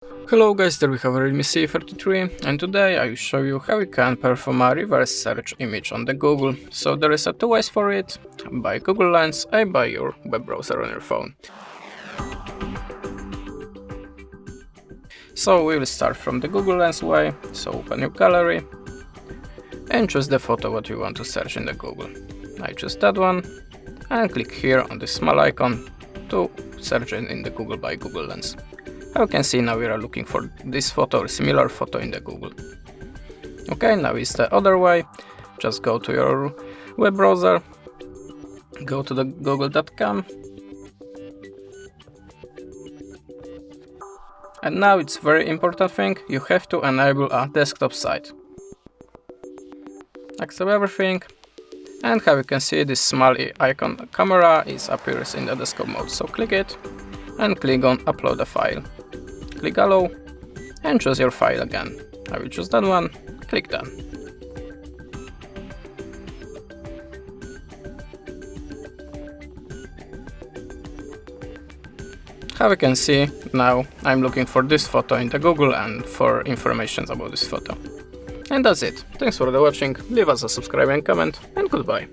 Hello guys, there we have a Realme C33 and today I will show you how you can perform a reverse search image on the Google. So there is two ways for it, by Google Lens and by your web browser on your phone. So we will start from the Google Lens way, so open your gallery and choose the photo what you want to search in the Google. I choose that one and click here on this small icon to search it in the Google by Google Lens. How you can see, now we are looking for this photo or similar photo in the Google. Okay, now is the other way. Just go to your web browser, go to the google.com, and now it's very important thing, you have to enable a desktop site. Accept everything, and how you can see, this small icon camera appears in the desktop mode. So click it and click on upload a file. Click allow and choose your file again. I will choose that one, click done. How you can see, now I'm looking for this photo in the Google and for information about this photo. And that's it. Thanks for the watching, leave us a subscribe and comment, and goodbye.